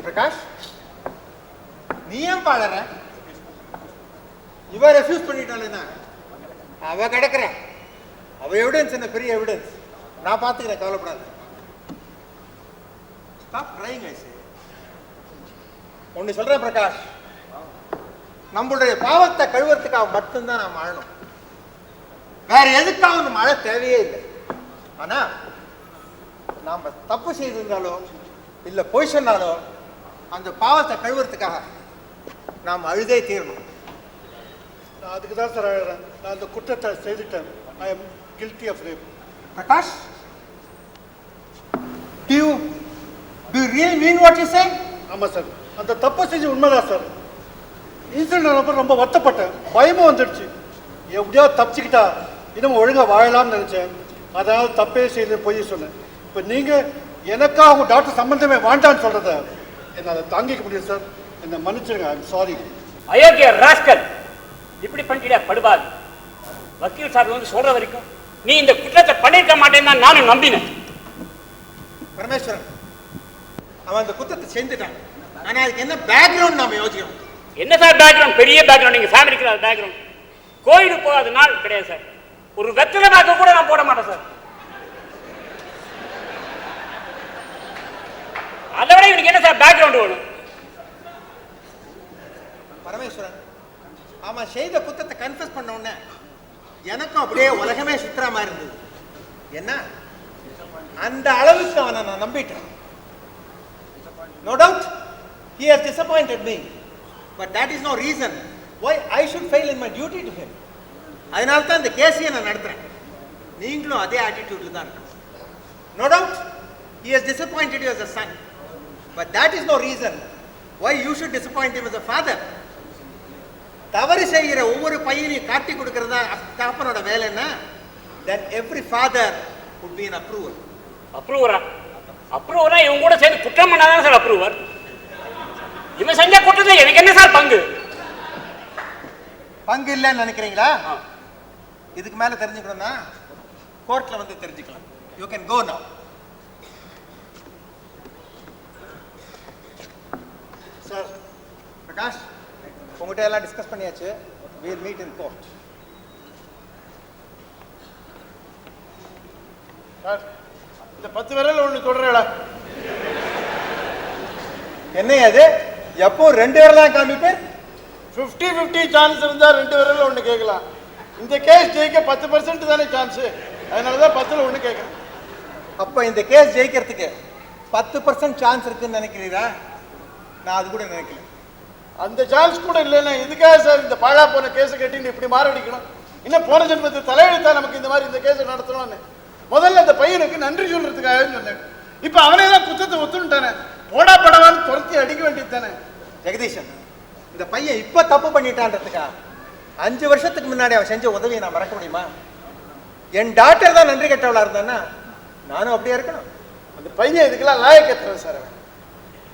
பிரகாஷ், நீ ஏன் பாடுற? இவ ரெஃப்யூஸ் பண்ணிட்டாளேன்னா அவ கிடக்குற. அவ எவிடன்ஸ் என்ன பெரிய எவிடன்ஸ், நான் பார்த்துக்கிறேன், கவலைப்படாது. Stop trying. ஒன்னு சொல்றேன் பிரகாஷ், நம்மளுடைய பாவத்தை கழுவுறதுக்காக மட்டும்தான் நாம் அழணும், வேற எதுக்காக நம்ம அழ தேவையே இல்லை. ஆனா நாம தப்பு செய்திருந்தாலோ இல்ல பொய் சொன்னாலோ அந்த பாவத்தை கழுவுறதுக்காக நாம் அழுதே தீரணும். நான் அதுக்கு தான் சார் அழுறேன். நான் அந்த குற்றத்தை செய்துட்டேன். I am guilty of rape. Prakash, do you really mean what you say? ஆமாம் சார், அந்த தப்பை செஞ்சு உண்மைதான் சார். இன்சிடென்ட் ரொம்ப வருத்தப்பட்டேன், பயமும் வந்துடுச்சு. எப்படியாவது தப்பிச்சுக்கிட்டா இன்னும் ஒழுங்காக வாழலாம்னு நினச்சேன். அதனால் தப்பே செய்து பொய் சொன்னேன். இப்போ நீங்கள் எனக்கா அவங்க டாக்டர் சம்பந்தமே வேண்டான்னு சொல்கிறத என்னால் தாங்கிக்க முடியும் சார். என்னை மன்னிச்சிருங்க, ஐம் சாரி. அயோக்கிய ராஸ்கல், இப்படி பண்ணிட்டியா படுபாது. வக்கீல் சார் வந்து சொல்ற வரைக்கும் நீ இந்த குற்றத்தை பண்ணிருக்க மாட்டேன்னு தான் நானும் நம்பினேன். பரமேஸ்வரன், அவன் அந்த குற்றத்தை செஞ்சுட்டான். ஆனா அதுக்கு என்ன பேக்ரவுண்ட் நாம யோசிக்கணும். என்ன சார் பேக்ரவுண்ட்? பெரிய பேக்ரவுண்ட். நீங்க ஃபேமிலிக்கு பேக்ரவுண்ட். கோயிலுக்கு போகாத நாள் கிடையாது சார். ஒரு வெத்தலை பாக்க கூட நான் போட மாட்டேன் சார். அதை விட இவனுக்கு என்ன சார் பேக்ரவுண்ட் வேணும்? பரமேஸ்வரன், அவன் செய்த குற்றத்தை கன்ஃபஸ் பண்ண உடனே எனக்கும் அப்படியே உலகமே சுற்றுற மாதிரி இருந்தது. என்ன அந்த அளவுக்கு அவனை நான் நம்பிட்டேன். No doubt he has disappointed me, but that is no reason why I should fail in my duty to him. அதனால தான் இந்த கேஸையை நான் நடத்துறேன். நீங்களும் அதே ஆட்டிடியூட்ல தான் இருக்கணும். No doubt he has disappointed you as a son, but that is no reason why you should disappoint him as a father. தவறு செய்கிற ஒவ்வொரு பையனையும் காட்டி கொடுக்கறதா தகப்பனோட வேலைன்னா then every father would be an approver. அப்ரூவரா? அப்ரூவரா இவங்க கூட சேர்ந்து குற்றம் பண்ணாதான் சார் அப்ரூவர். இவன் செஞ்ச குற்றத்தை எனக்கு என்ன சார் பங்கு? பங்கு இல்லைன்னு நினைக்கிறீங்களா? இதுக்கு மேல தெரிஞ்சுக்கணும்னா கோர்ட்ல வந்து தெரிஞ்சுக்கலாம். யூ கேன் கோ நவ. சார் பிரகாஷ், உங்கள்கிட்ட எல்லாம் டிஸ்கஸ் பண்ணியாச்சு. we'll meet in court. Sir, இந்த 10 விரல் ஒன்று தொடரல. என்ன அது? எப்போ 2 விரல் தான் காமிப்பேன்? 50-50 சான்ஸ் இருந்தால் 2 விரல் ஒன்று கேட்கலாம். இந்த கேஸ் ஜெயிக்க 10% தானே சான்ஸு. அதனால தான் 10ல் 1 கேட்குறேன். அப்போ இந்த கேஸ் ஜெயிக்கிறதுக்கு 10% சான்ஸ் இருக்குன்னு நினைக்கிறீரா? நான் அது கூட நினைக்கல. அந்த சான்ஸ் கூட இல்லைன்னா இதுக்காக சார் இந்த பாழா போன கேஸை கட்டின்னு இப்படி மாரடிக்கணும்? இன்னும் போன ஜென்மத்தை தலையெழுத்தா நமக்கு இந்த மாதிரி இந்த கேஸை நடத்தணும்னு முதல்ல அந்த பையனுக்கு நன்றி சொல்றதுக்காக சொன்னேன். இப்போ அவனே தான் குற்றத்தை ஒத்துட்டானே, போடா படவான்னு துரத்தி அடிக்க வேண்டியது தானே. ஜெகதீஷன், இந்த பையன் இப்ப தப்பு பண்ணிட்டான்றதுக்கா 5 வருஷத்துக்கு முன்னாடி அவன் செஞ்ச உதவியை நான் மறக்க முடியுமா? என் டாக்டர் தான் நன்றி கெட்டவளா இருந்தான்னா நானும் அப்படியே இருக்கணும். அந்த பையன் இதுக்கெல்லாம் லாயக்கத்துறேன் சார்.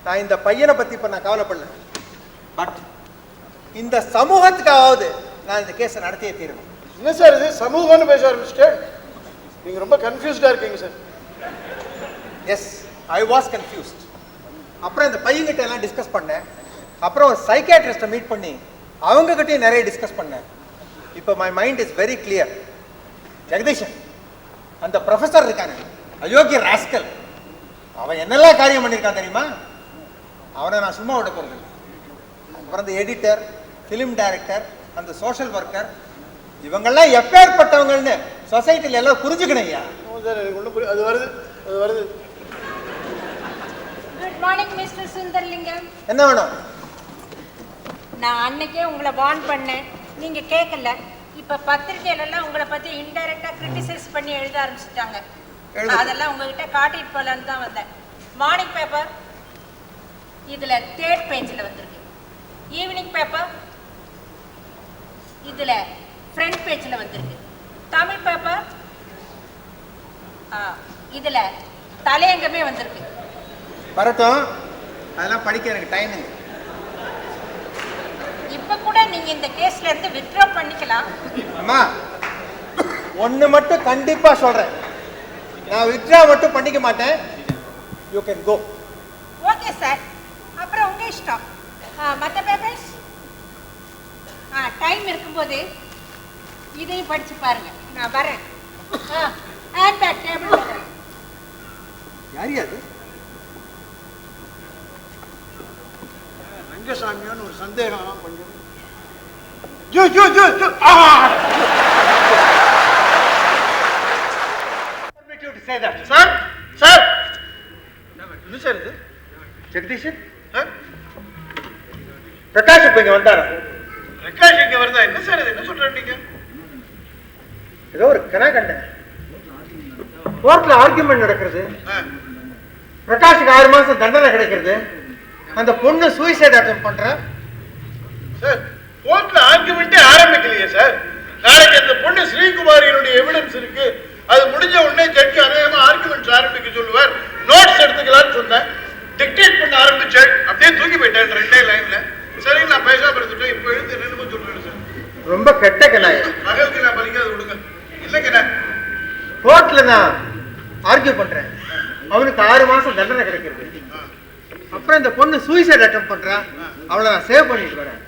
நான் இந்த பையனை பத்தி இப்ப நான் கவலைப்படல, பட் இந்த சமூகத்துக்காவது நான் இந்த கேஸை நடத்தியே தீரணும். என்ன சார் இது சமூகம்னு பேச ஆரம்பிச்சுட்டு? நீங்க ரொம்ப கன்ஃபியூஸ்டா இருக்கீங்க sir. Yes, I was confused. அப்புறம் இந்த பையன்கிட்ட எல்லாம் டிஸ்கஸ் பண்ணேன். அப்புறம் ஒரு சைக்காட்ரிஸ்ட்டை மீட் பண்ணி அவங்க கிட்டையும் நிறைய டிஸ்கஸ் பண்ணேன். இப்போ my mind is very clear. Jagadeeshan, அந்த ப்ரொஃபஸர் இருக்கானே, அயோக்கிய ராஸ்கல், அவன் என்னெல்லாம் காரியம் பண்ணியிருக்கான் தெரியுமா? அவனை நான் சும்மா விட போறது. அப்புறம் அந்த எடிட்டர், ஃபிலிம் டைரக்டர், அந்த சோஷியல் ஒர்க்கர், இவங்கெல்லாம் எப்பேற்பட்டவங்கன்னு சொசைட்டில எல்லாம் புரிஞ்சுக்கணும். ஐயா அது வருது அது வருது. Good morning mister Sundarlingam. என்ன வேணும்? நான் அன்னைக்கே உங்களை வார்ன் பண்ணேன், நீங்க கேட்கல. இப்ப பத்திரிகையிலலாம் உங்களை பத்தி இன்டைரக்டா கிரிட்டிசைஸ் பண்ணி எழுத ஆரம்பிச்சுட்டாங்க. அதெல்லாம் உங்ககிட்ட காட்டிட்டு போலான்னு தான் வந்தேன். மார்னிங் பேப்பர் இதுல 3rd பேஜ்ல வந்திருக்கு. ஈவினிங் பேப்பர் இதுல ஃப்ரண்ட் பேஜ்ல வந்திருக்கு. தமிழ் பேப்பர் இதுல தலையங்கமே வந்திருக்கு. வரட்டும், அதெல்லாம் படிக்க எனக்கு டைம் இல்லை. இப்ப கூட நீங்க இந்த கேஸ்ல இருந்து வித்ட்ரா பண்ணிக்கலாம். அம்மா, ஒண்ணு மட்டும் கண்டிப்பா சொல்றேன், நான் வித்ட்ரா மட்டும் பண்ணிக்க மாட்டேன். You can go. Okay sir, அப்ப உங்கள் இஷ்டம். மற்ற பேப்பர்ஸ் டைம் இருக்கும்போது இதையும் படிச்சு பாருங்க. நான் வரேன். ஹேண்ட் பேக் டேபிள் வரேன். யாரியா அது? ரங்கசாமியோன்னு ஒரு சந்தேகம் கொஞ்சம். சார் சார் என்ன சார் இது? ஜெகதீஷன் பிரகாஷ் இப்ப இங்க வந்தாரா? பிரகாஷ் இங்க வருதா? என்ன சார் இது? என்ன சொல்றீங்க நீங்க? ஏதோ ஒரு கனா கண்டேன். கோர்ட்ல ஆர்கியூமெண்ட் நடக்கிறது. பிரகாஷுக்கு 6 மாசம் தண்டனை கிடைக்கிறது. அந்த பொண்ணு சூசைட் அட்டெம்ப்ட் பண்ற. சார் கோர்ட்ல ஆர்கியூமெண்ட்டே ஆரம்பிக்கலையே சார். நாளைக்கு அந்த பொண்ணு ஸ்ரீகுமாரியினுடைய எவிடன்ஸ் இருக்கு. அது முடிஞ்ச உடனே ஜட்ஜி அநேகமா ஆர்கியூமெண்ட்ஸ் ஆரம்பிக்க சொல்லுவார். நோட்ஸ் எடுத்துக்கலாம்னு சொன்னேன். டிக்டேட் பண்ண ஆரம்பிச்சேன். அப்படியே தூக்கி போயிட்டேன் 2 லைன்ல. சரி நான் பேசாம இருந்துட்டேன். இப்போ எழுந்து என்னன்னு சொல்றேன் சார். ரொம்ப கெட்ட கனாய். மகளுக்கு நான் பலிக்காத விடுங்க. இல்லைங்கண்ணா கோர்ட்ல நான் ஆர்கியூ பண்றேன். அவனுக்கு 6 மாசம் தண்டனை கிடைக்கிறது. அப்புறம் இந்த பொண்ணு சூசைட் அட்டெம்ப்ட் பண்றா. அவளை நான் சேவ் பண்ணிட்டு வரேன்.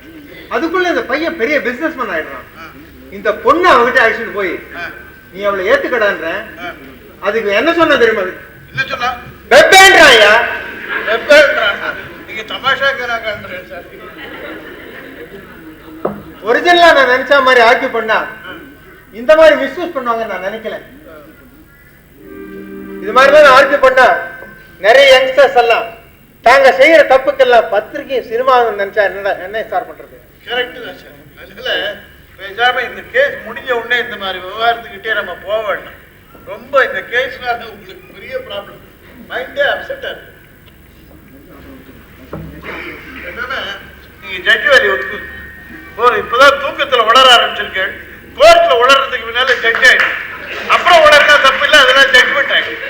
அதுக்குள்ள இந்த பையன் பெரிய பிசினஸ்மேன் ஆயிடுறான். இந்த பொண்ணு அவகிட்ட அழைச்சிட்டு போய் நீ அவளை ஏத்துக்கடான்ற. அதுக்கு என்ன சொன்ன தெரியுமா? என்ன சொன்னா? வெப்பேன்றாயா? வெப்பேன்றானா? நீங்க தமாஷாக்கறாங்கன்றேன் சார். ஒரிஜினலா நான் நினைச்ச மாதிரி ஆர்கியூ பண்ணா இந்த மாதிரி மிஸ்யூஸ் பண்ணுவாங்க நான் நினைக்கல. இது மாதிரி தான் ஆர்கியூ பண்ணா நிறைய யங்ஸ்டர்ஸ் எல்லாம் தாங்க செய்யற தப்புக்கெல்லாம் பத்திரிகை சினிமா நினைச்சா என்ன சார் பண்றது? கரெக்ட் தான் சார். அதனால பேசாம இந்த கேஸ் முடிஞ்ச உடனே இந்த மாதிரி விவகாரத்துக்கிட்டே நம்ம போக வேண்டாம். ரொம்ப இந்த கேஸ்னால உங்களுக்கு பெரிய ப்ராப்ளம். மைண்டே அப்செட் ஆகுது. என்னன்னா நீங்க ஜட்ஜி வேலையை ஒத்துக்கு. இப்பதான் தூக்கத்துல உளர ஆரம்பிச்சிருக்கேன். கோர்ட்ல உளறதுக்கு முன்னால ஜட்ஜ் ஆயிடும். அப்புறம் உளர்னா தப்பு இல்லை. அதெல்லாம் ஜட்ஜ்மெண்ட் ஆயிடும்.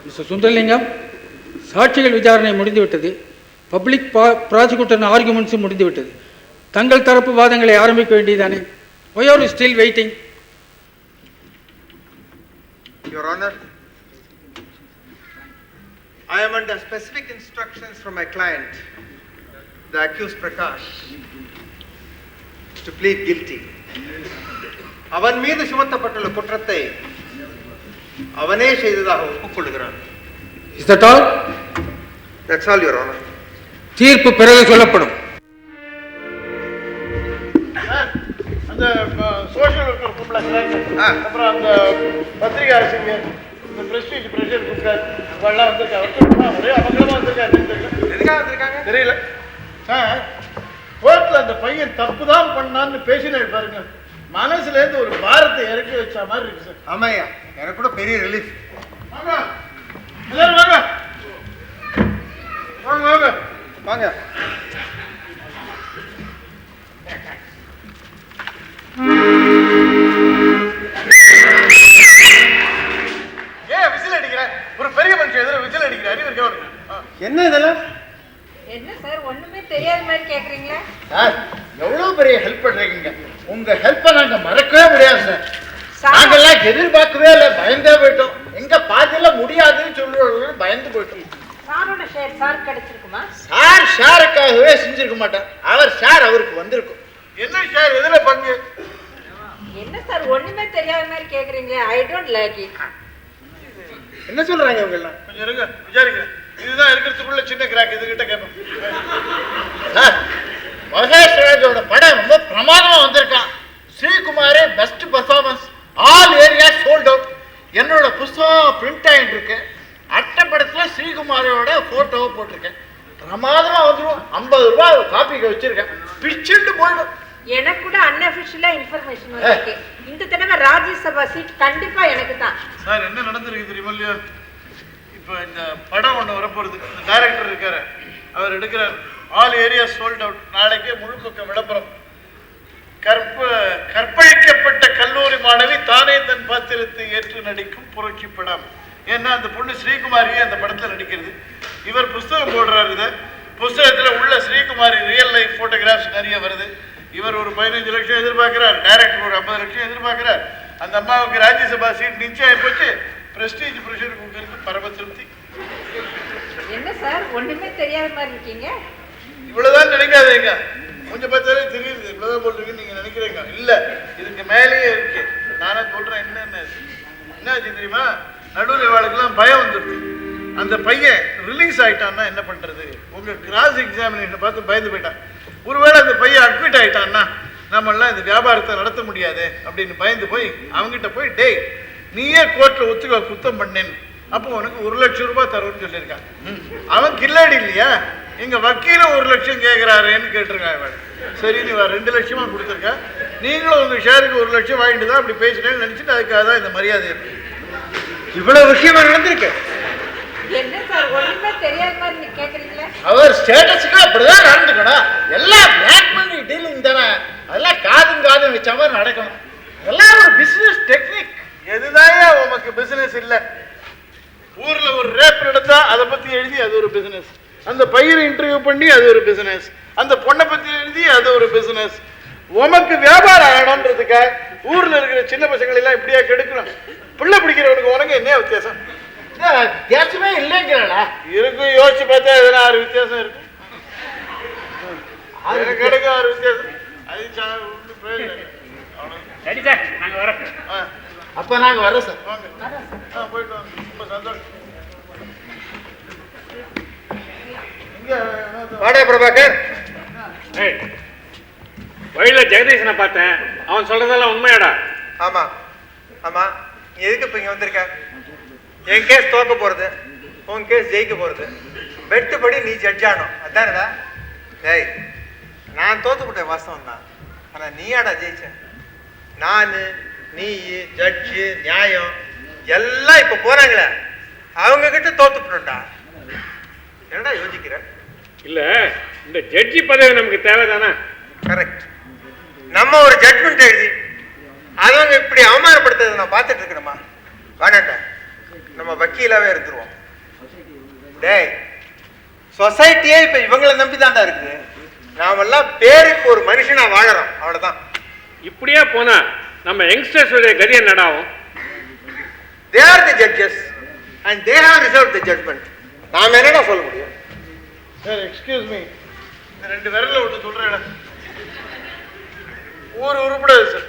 மிஸ்டர் சுந்தரலிங்கம், சாட்சிகள் விசாரணை முடிந்துவிட்டது. பப்ளிக் ப்ராசிக்யூட்டர் ஆர்குமெண்ட்ஸும் முடிந்துவிட்டது. தங்கள் தரப்பு வாதங்களை ஆரம்பிக்க வேண்டியதானே? Why are you still waiting? Your Honor, I am under specific instructions from my client, the accused Prakash, to plead guilty. அவன் மீது சுமத்தப்பட்டுள்ள குற்றத்தை அவனே செய்ததாக ஒப்புக்கொள்கிறான். Is that all? That's all, Your Honor. தீர்ப்பு பிறகு சொல்லப்படும். அந்த சோஷியல் ஒர்க்கர் கூப்பிடல, அப்புறம் அந்த பத்திரிகை ஆசிரியர், இந்த பிரஸ்டீஜ் பிரஷர் கூப்பிட்டார், அவெல்லாம் வந்திருக்காங்க. ஒரே அமங்கலமா வந்திருக்காரு. எதுக்காக வந்திருக்காங்க தெரியல. கோர்ட்ல அந்த பையன் தப்பு தான் பண்ணான்னு பேசினாரு பாருங்க. மனசுல இருந்து ஒரு பாரத்தை இறக்கி வச்ச மாதிரி இருக்கு சார். ஆமாய்யா, எனக்கு கூட பெரிய ரிலீஃப். வாங்க எல்லாரும் வாங்க வாங்க வாங்க வாங்க. ஏன் விசில் அடிக்கிற? ஒரு பெரிய மனுஷன் எதிர விசில் அடிக்கிற அறிவு இருக்கா? என்ன இதெல்லாம்? என்ன சார் ஒண்ணுமே தெரியாத மாதிரி கேக்குறீங்களா? சார் எவ்வளவு பெரிய ஹெல்ப் பண்றீங்க. உங்க ஹெல்ப்பை நாங்க மறக்கவே முடியாது சார். நாங்கெல்லாம் எதிர்பார்க்கவே இல்லை, பயந்தே போயிட்டோம். எங்க பாதியில முடியாதுன்னு சொல்லுவாங்க, பயந்து போயிட்டோம். சாரோட ஷேர் சார் கிடைச்சிருக்குமா? சார் ஷேருக்காகவே செஞ்சிருக்க மாட்டார். அவர் ஷேர் அவருக்கு வந்திருக்கும். என்ன ஷேர்? எதுல பங்கு? என்ன சார் ஒண்ணுமே தெரியாத மாதிரி கேக்குறீங்க? I don't like it. என்ன சொல்றாங்க இவங்க எல்லாம்? கொஞ்சம் இருங்க, விசாரிக்கிறேன். இதுதான் இருக்கிறதுக்குள்ள சின்ன கிராக். இதுகிட்ட கேட்போம். சார் மகேஷ் ராஜோட படம் ரொம்ப பிரமாதமா வந்திருக்கான். ஸ்ரீகுமாரே best performance, all area sold out. என்னோட புஸ்தகம் பிரிண்ட் ஆகிட்டு இருக்கு. அட்டப்படத்துல ஸ்ரீகுமாரோட போட்டோவை போட்டிருக்கேன். பிரமாதமா வந்துடும். 50 ரூபாய் காப்பிக்கு வச்சிருக்கேன். பிச்சுட்டு போயிடும். எனக்கு கூட அன்அஃபிஷியலா இன்ஃபர்மேஷன் வந்திருக்கு. இந்த தடவை ராஜ்யசபா சீட் கண்டிப்பா எனக்கு தான். சார் என்ன நடந்திருக்கு தெரியுமா இல்லையா? இப்போ இந்த படம் ஒன்று வரப்போறது. இந்த டைரக்டர் இருக்காரு, அவர் எடுக்கிறார். All area sold out. நாளைக்கே முழு பக்கம் விளம்பரம். கற்பழிக்கப்பட்ட கல்லூரி மாணவி தானே தன் பாத்திரத்தை ஏற்று நடிக்கும் புரட்சி படம். ஏன்னா அந்த பொண்ணு ஸ்ரீகுமாரி அந்த படத்துல நடிக்கிறது. இவர் புஸ்தகம் போடுறாரு. இதை புஸ்தகத்துல உள்ள ஸ்ரீகுமாரி ரியல் லைஃப் போட்டோகிராஃப்ஸ் நிறைய வருது. இவர் ஒரு 15 லட்சம் எதிர்பார்க்கிறார், டைரக்டர் ஒரு 50 லட்சம் எதிர்பார்க்கிறார். அந்த அம்மாவுக்கு ராஜ்யசபா சீட் நிச்சயம் போச்சு. பிரஸ்டீஜ் ப்ரெஷர் குக்கருக்கு பரம திருப்தி. என்ன சார் ஒண்ணுமே தெரியாத மாதிரி இருக்கீங்க? இவ்வளவுதான் நினைக்காதீங்க, கொஞ்சம் பார்த்தாலே தெரியுது. இவ்வளவுதான் போட்டிருக்குன்னு நீங்க நினைக்கிறீங்க. இல்ல, இதுக்கு மேலேயே இருக்கு. நானே சொல்றேன். என்னாச்சு தெரியுமா? நடுவில் இவாளுக்கெல்லாம் பயம் வந்துடுது. அந்த பையன் ரிலீஸ் ஆயிட்டான்னா என்ன பண்றது? உங்க கிராஸ் எக்ஸாமினேஷனை பார்த்து பயந்து போயிட்டான். ஒருவேளை அந்த பையன் அட்மிட் ஆயிட்டான்னா நம்மளாம் இந்த வியாபாரத்தை நடத்த முடியாது அப்படின்னு பயந்து போய் அவங்ககிட்ட போய், டேய் நீயே கோர்ட்ல ஒத்துக்க குத்தம் பண்ணேன்னு, அப்போ உனக்கு 1 லட்சம் ரூபாய் தரும்னு சொல்லியிருக்கான். அவன் கில்லாடி இல்லையா? எங்க வக்கீல 1 லட்சம் கேட்கிறாருன்னு கேட்டிருக்கான் இவன். சரி, நீ 2 லட்சமா கொடுத்துருக்க, நீங்களும் உங்க ஷேருக்கு 1 லட்சம் வாங்கிட்டு தான் அப்படி பேசினேன்னு நினைச்சிட்டு அதுக்காக தான் இந்த மரியாதை. இவ்வளவு விஷயமா நடந்திருக்கு. என்ன சார் ஒண்ணுமே தெரியாத மாதிரி நீங்க கேக்குறீங்களே? அவர் ஸ்டேட்டஸுக்கு அப்படிதான் நடந்துக்கணும். எல்லாம் பிளாக் மணி டீலிங் தானே, அதெல்லாம் காதும் வச்ச மாதிரி நடக்கணும். எல்லாம் ஒரு பிசினஸ் டெக்னிக். எதுதான் உமக்கு பிசினஸ் இல்லை? ஊர்ல ஒரு ரேப் நடந்தா அதை பத்தி எழுதி அது ஒரு பிசினஸ், அந்த பையனை இன்டர்வியூ பண்ணி அது ஒரு பிசினஸ், அந்த பொண்ணை பத்தி எழுதி அது ஒரு பிசினஸ். உமக்கு வியாபாரம் ஆகணும்ன்றதுக்காக ஊர்ல இருக்கிற சின்ன பசங்களை எல்லாம் இப்படியா கெடுக்கணும்? பிள்ளை பிடிக்கிறவனுக்கு உனக்கு என்ன வித்தியாசம்? வித்தியாசமே இல்லைங்கிறா இருக்கும். யோசிச்சு பார்த்தா எதனா 6 வித்தியாசம் இருக்கும். கிடைக்கும் 6 வித்தியாசம். அது சரி சார், நாங்க வரோம். அப்ப நாங்க வரோம் சார். வாங்க, போயிட்டு வாங்க. ரொம்ப சந்தோஷம். வாடா பிரபாகர். வழியில ஜெகதீசனை பார்த்தேன், அவன் சொல்றதெல்லாம் உண்மையாடா? ஆமா ஆமா, நீ எதுக்கு இப்ப இங்க வந்திருக்க? என் கேஸ் தோக்க போறது, உன் கேஸ் ஜெயிக்க போறது. வெட்டுப்படி நீ ஜட்ஜ் ஆகணும், அதானடா? டேய், நான் தோத்துப்பட்டேன் வாஸ்தவம் தான். ஆனா நீயாடா ஜெயிச்ச? நான், நீ, ஜட்ஜு, நியாயம் எல்லாம் இப்ப போறாங்களே, அவங்க கிட்ட தோத்துப்பட்டோம்டா. என்னடா யோசிக்கிற? இல்ல, இந்த ஜட்ஜி பதவி நமக்கு தேவைதானே? கரெக்ட். நம்ம ஒரு ஜட்மெண்ட் எழுதி அவங்க இப்படி அவமானப்படுத்துறதை நான் பார்த்துட்டு இருக்கணுமா? வேணாண்டா, நம்ம வக்கீலாவே இருந்துருவோம். டேய், சொசைட்டியே இப்ப இவங்களை நம்பிதான்டா இருக்கு. நாமெல்லாம் பேருக்கு ஒரு மனுஷனா வாழறோம், அவ்வளவுதான். இப்படியே போனா நம்ம யங்ஸ்டர்ஸ் கதி என்னடாவும்? They are the judges and they have reserved the judgment. நாம என்னடா சொல்ல முடியும்? சார், எக்ஸ்கியூஸ் மீ, இந்த 2 விரல விட்டு சொல்றேன். ஊர் உருப்படாது சார்.